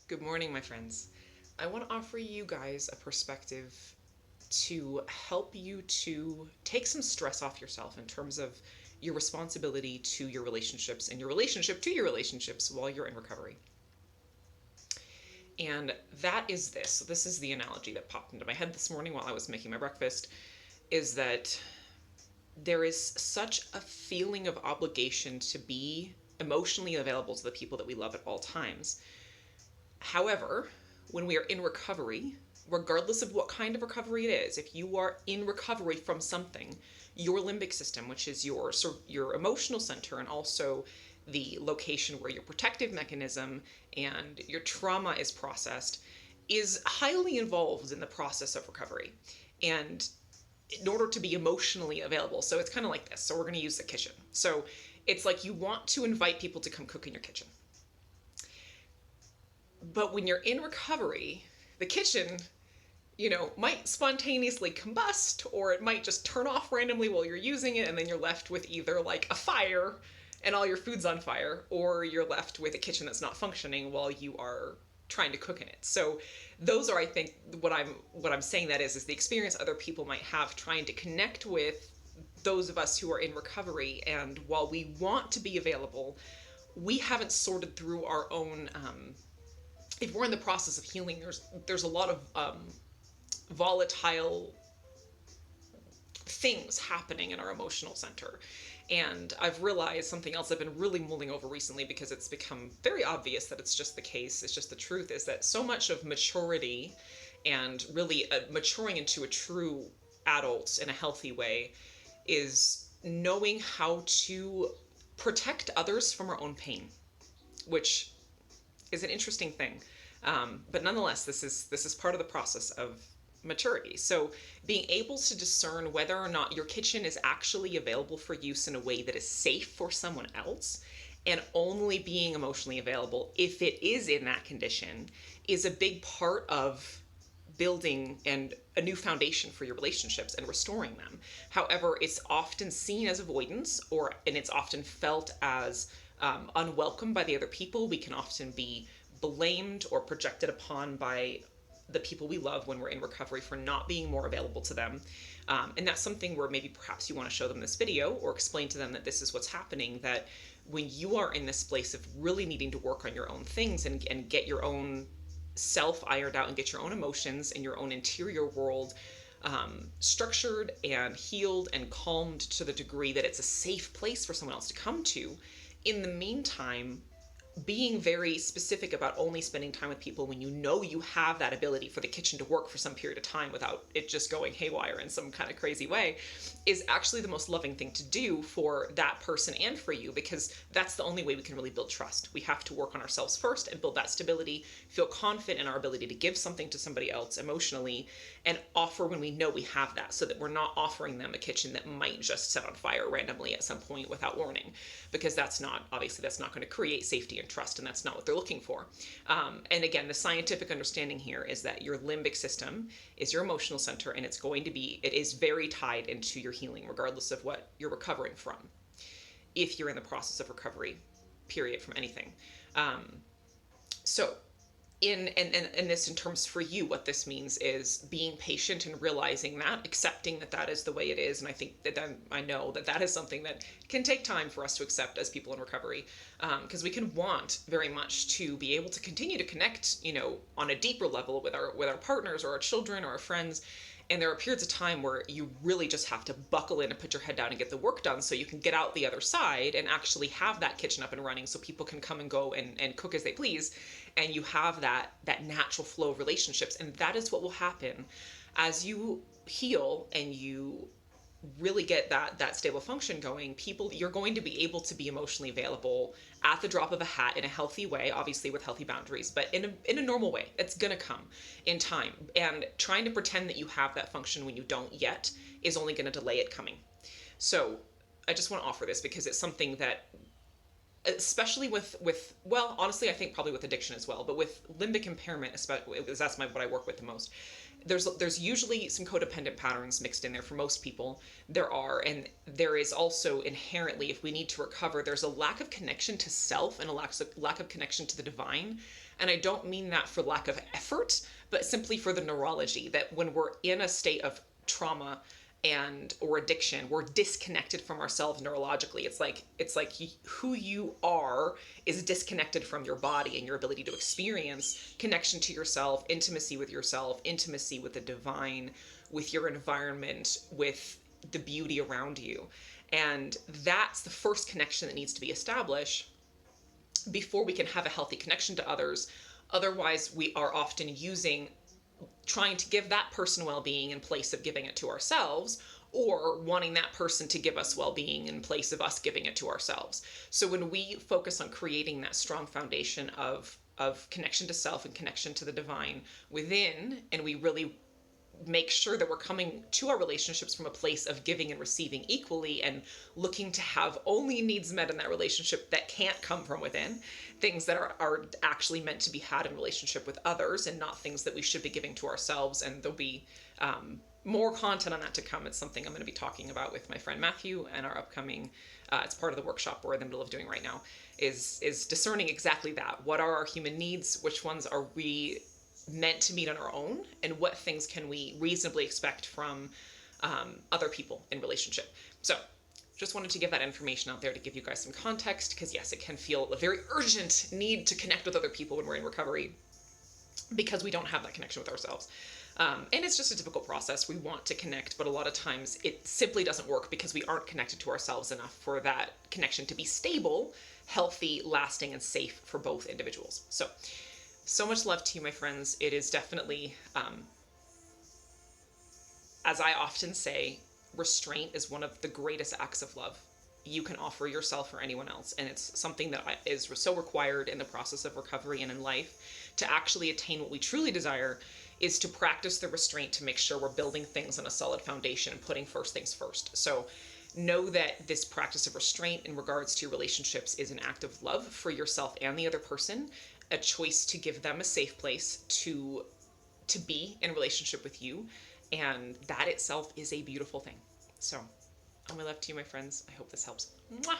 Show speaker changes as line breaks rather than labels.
Good morning, my friends. I want to offer you guys a perspective to help you to take some stress off yourself in terms of your responsibility to your relationships and your relationship to your relationships while you're in recovery. And that is this. So this is the analogy that popped into my head this morning while I was making my breakfast is that there is such a feeling of obligation to be emotionally available to the people that we love at all times. However, when we are in recovery, regardless of what kind of recovery it is, if you are in recovery from something, your limbic system, which is your emotional center and also the location where your protective mechanism and your trauma is processed, is highly involved in the process of recovery. And in order to be emotionally available, so it's kind of like this. So we're going to use the kitchen. So it's like you want to invite people to come cook in your kitchen. But when you're in recovery, the kitchen, might spontaneously combust, or it might just turn off randomly while you're using it, and then you're left with either like a fire and all your food's on fire, or you're left with a kitchen that's not functioning while you are trying to cook in it. So those are, I think, what I'm saying that is the experience other people might have trying to connect with those of us who are in recovery. And while we want to be available, we haven't sorted through our own if we're in the process of healing, there's a lot of volatile things happening in our emotional center. And I've realized something else I've been really mulling over recently, because it's become very obvious that it's just the case, it's just the truth, is that so much of maturity and really maturing into a true adult in a healthy way is knowing how to protect others from our own pain, which is an interesting thing. But nonetheless, this is part of the process of maturity. So being able to discern whether or not your kitchen is actually available for use in a way that is safe for someone else, and only being emotionally available if it is in that condition, is a big part of building and a new foundation for your relationships and restoring them. However, it's often seen as avoidance, and it's often felt as unwelcome by the other people. We can often be blamed or projected upon by the people we love when we're in recovery for not being more available to them. And that's something where maybe perhaps you want to show them this video or explain to them that this is what's happening, that when you are in this place of really needing to work on your own things and get your own self ironed out and get your own emotions and your own interior world structured and healed and calmed to the degree that it's a safe place for someone else to come to. In the meantime, being very specific about only spending time with people when you know you have that ability for the kitchen to work for some period of time without it just going haywire in some kind of crazy way is actually the most loving thing to do for that person and for you, because that's the only way we can really build trust. We have to work on ourselves first and build that stability, feel confident in our ability to give something to somebody else emotionally, and offer when we know we have that, so that we're not offering them a kitchen that might just set on fire randomly at some point without warning, because that's not going to create safety and trust, and that's not what they're looking for. And again, the scientific understanding here is that your limbic system is your emotional center, and it is very tied into your healing, regardless of what you're recovering from, if you're in the process of recovery, period, from anything. So in this, in terms for you, what this means is being patient and realizing that, accepting that that is the way it is. And I think that I know that that is something that can take time for us to accept as people in recovery, because we can want very much to be able to continue to connect, on a deeper level with our partners or our children or our friends. And there are periods of time where you really just have to buckle in and put your head down and get the work done, so you can get out the other side and actually have that kitchen up and running, so people can come and go and cook as they please. And you have that natural flow of relationships. And that is what will happen as you heal and you really get that stable function going. You're going to be able to be emotionally available at the drop of a hat, in a healthy way, obviously with healthy boundaries, but in a normal way. It's going to come in time. And trying to pretend that you have that function when you don't yet is only going to delay it coming. So I just want to offer this, because it's something that, especially with well, honestly, I think probably with addiction as well, but with limbic impairment, especially, that's what I work with the most. there's usually some codependent patterns mixed in there for most people. There are, and there is also inherently, if we need to recover, there's a lack of connection to self and a lack of connection to the divine. And I don't mean that for lack of effort, but simply for the neurology, that when we're in a state of trauma and or addiction, we're disconnected from ourselves neurologically. It's like who you are is disconnected from your body and your ability to experience connection to yourself, intimacy with the divine, with your environment, with the beauty around you. And that's the first connection that needs to be established before we can have a healthy connection to others. Otherwise, we are often trying to give that person well-being in place of giving it to ourselves, or wanting that person to give us well-being in place of us giving it to ourselves. So when we focus on creating that strong foundation of connection to self and connection to the divine within, and we really make sure that we're coming to our relationships from a place of giving and receiving equally, and looking to have only needs met in that relationship that can't come from within, things that are actually meant to be had in relationship with others, and not things that we should be giving to ourselves. And there'll be more content on that to come. It's something I'm going to be talking about with my friend Matthew and our upcoming, it's part of the workshop we're in the middle of doing right now, is discerning exactly that. What are our human needs? Which ones are we meant to meet on our own, and what things can we reasonably expect from other people in relationship? So just wanted to give that information out there to give you guys some context, because yes, it can feel a very urgent need to connect with other people when we're in recovery, because we don't have that connection with ourselves. And it's just a difficult process. We want to connect, but a lot of times it simply doesn't work because we aren't connected to ourselves enough for that connection to be stable, healthy, lasting, and safe for both individuals. So much love to you, my friends. It is definitely, as I often say, restraint is one of the greatest acts of love you can offer yourself or anyone else. And it's something that is so required in the process of recovery and in life. To actually attain what we truly desire is to practice the restraint, to make sure we're building things on a solid foundation and putting first things first. So know that this practice of restraint in regards to your relationships is an act of love for yourself and the other person, a choice to give them a safe place to be in relationship with you, and that itself is a beautiful thing. So all my love to you, my friends. I hope this helps. Mwah!